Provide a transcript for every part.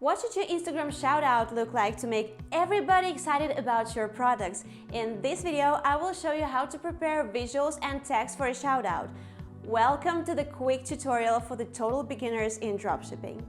What should your Instagram shoutout look like to make everybody excited about your products? In this video, I will show you how to prepare visuals and text for a shoutout. Welcome to the quick tutorial for the total beginners in dropshipping.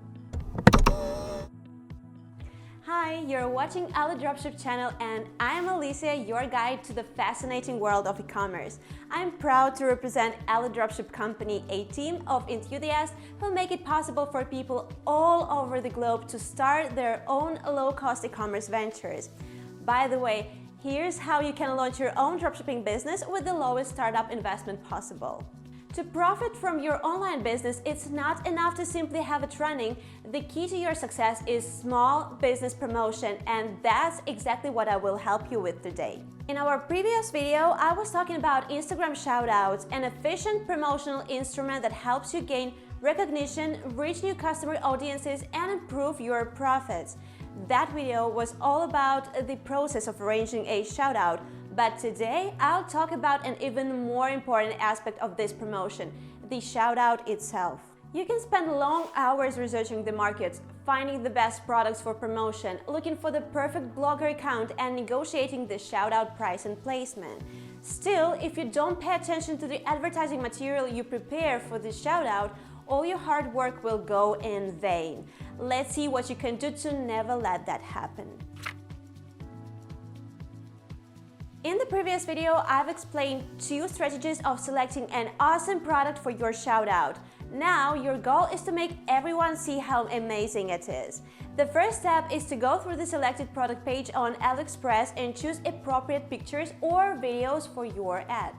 Hi, you're watching AliDropship channel and I am Alicia, your guide to the fascinating world of e-commerce. I'm proud to represent AliDropship company, a team of enthusiasts who make it possible for people all over the globe to start their own low-cost e-commerce ventures. By the way, here's how you can launch your own dropshipping business with the lowest startup investment possible. To profit from your online business, it's not enough to simply have it running. The key to your success is small business promotion, and that's exactly what I will help you with today. In our previous video, I was talking about Instagram shoutouts, an efficient promotional instrument that helps you gain recognition, reach new customer audiences, and improve your profits. That video was all about the process of arranging a shoutout. But today, I'll talk about an even more important aspect of this promotion, the shoutout itself. You can spend long hours researching the markets, finding the best products for promotion, looking for the perfect blogger account, and negotiating the shoutout price and placement. Still, if you don't pay attention to the advertising material you prepare for the shoutout, all your hard work will go in vain. Let's see what you can do to never let that happen. In the previous video, I've explained 2 strategies of selecting an awesome product for your shoutout. Now, your goal is to make everyone see how amazing it is. The first step is to go through the selected product page on AliExpress and choose appropriate pictures or videos for your ad.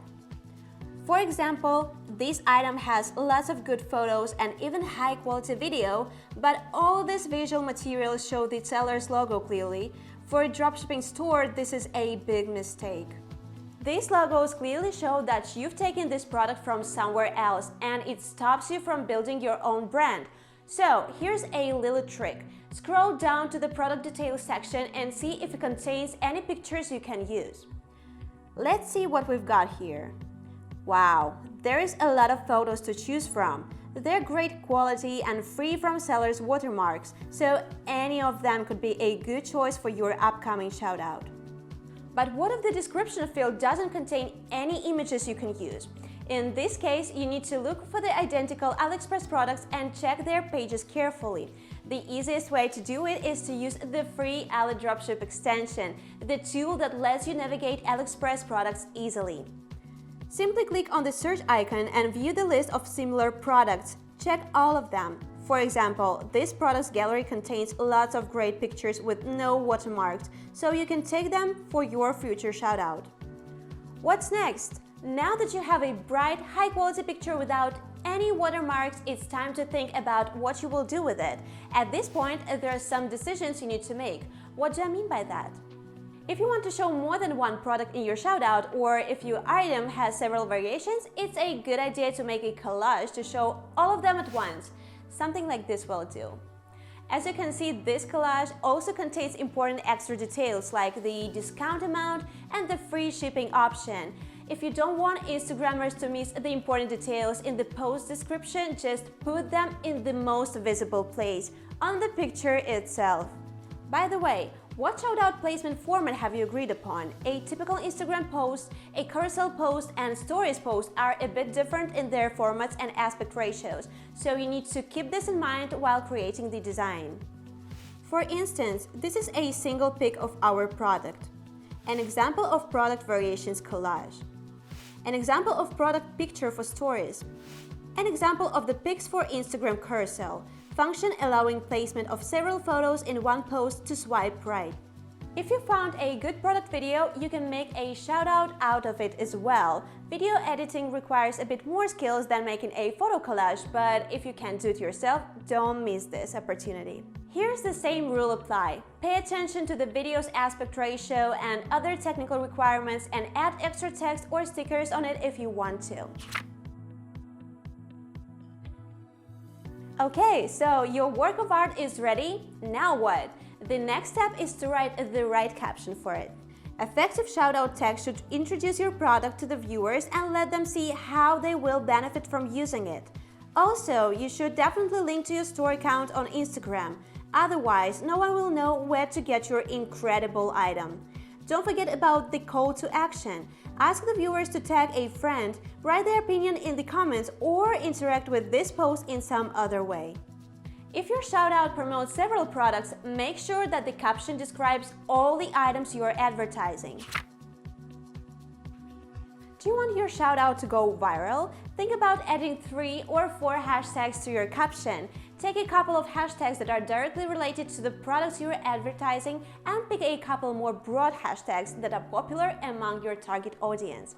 For example, this item has lots of good photos and even high quality video, but all these visual materials show the seller's logo clearly. For a dropshipping store, this is a big mistake. These logos clearly show that you've taken this product from somewhere else and it stops you from building your own brand. So here's a little trick. Scroll down to the product details section and see if it contains any pictures you can use. Let's see what we've got here. Wow, there is a lot of photos to choose from. They're great quality and free from sellers' watermarks, so any of them could be a good choice for your upcoming shoutout. But what if the description field doesn't contain any images you can use? In this case, you need to look for the identical AliExpress products and check their pages carefully. The easiest way to do it is to use the free AliDropship extension, the tool that lets you navigate AliExpress products easily. Simply click on the search icon and view the list of similar products. Check all of them. For example, this products gallery contains lots of great pictures with no watermarks, so you can take them for your future shoutout. What's next? Now that you have a bright, high-quality picture without any watermarks, it's time to think about what you will do with it. At this point, there are some decisions you need to make. What do I mean by that? If you want to show more than one product in your shoutout, or if your item has several variations, it's a good idea to make a collage to show all of them at once. Something like this will do. As you can see, this collage also contains important extra details like the discount amount and the free shipping option. If you don't want Instagrammers to miss the important details in the post description, just put them in the most visible place, on the picture itself. By the way, what shoutout placement format have you agreed upon? A typical Instagram post, a carousel post, and stories post are a bit different in their formats and aspect ratios, so you need to keep this in mind while creating the design. For instance, this is a single pic of our product, an example of product variations collage, an example of product picture for stories, an example of the pics for Instagram carousel, function allowing placement of several photos in one post to swipe right. If you found a good product video, you can make a shoutout out of it as well. Video editing requires a bit more skills than making a photo collage, but if you can't do it yourself, don't miss this opportunity. Here's the same rule apply. Pay attention to the video's aspect ratio and other technical requirements and add extra text or stickers on it if you want to. Okay, so your work of art is ready. Now what? The next step is to write the right caption for it. Effective shoutout text should introduce your product to the viewers and let them see how they will benefit from using it. Also, you should definitely link to your store account on Instagram. Otherwise, no one will know where to get your incredible item. Don't forget about the call to action. Ask the viewers to tag a friend, write their opinion in the comments, or interact with this post in some other way. If your shoutout promotes several products, make sure that the caption describes all the items you are advertising. Do you want your shoutout to go viral? Think about adding 3 or 4 hashtags to your caption. Take a couple of hashtags that are directly related to the products you're advertising and pick a couple more broad hashtags that are popular among your target audience.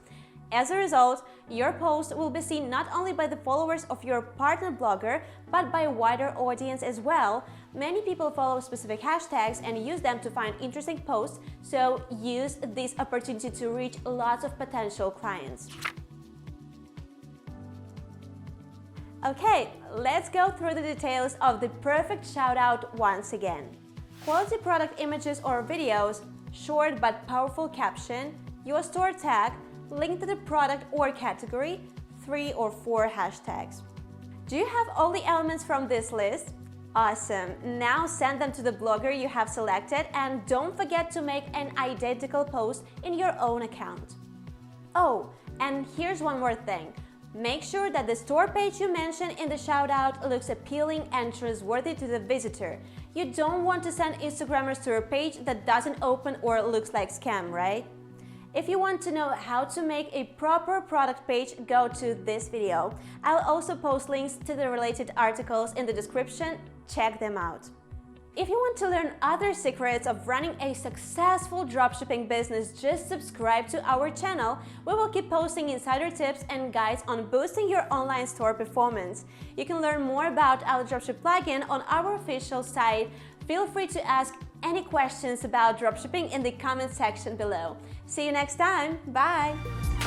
As a result, your post will be seen not only by the followers of your partner blogger, but by a wider audience as well. Many people follow specific hashtags and use them to find interesting posts, so use this opportunity to reach lots of potential clients. Okay, let's go through the details of the perfect shoutout once again. Quality product images or videos, short but powerful caption, your store tag, link to the product or category, 3 or 4 hashtags. Do you have all the elements from this list? Awesome! Now send them to the blogger you have selected and don't forget to make an identical post in your own account. Oh, and here's one more thing. Make sure that the store page you mention in the shoutout looks appealing and trustworthy to the visitor. You don't want to send Instagrammers to a page that doesn't open or looks like scam, right? If you want to know how to make a proper product page, go to this video. I'll also post links to the related articles in the description. Check them out. If you want to learn other secrets of running a successful dropshipping business, just subscribe to our channel. We will keep posting insider tips and guides on boosting your online store performance. You can learn more about AliDropship plugin on our official site. Feel free to ask any questions about dropshipping in the comment section below. See you next time. Bye!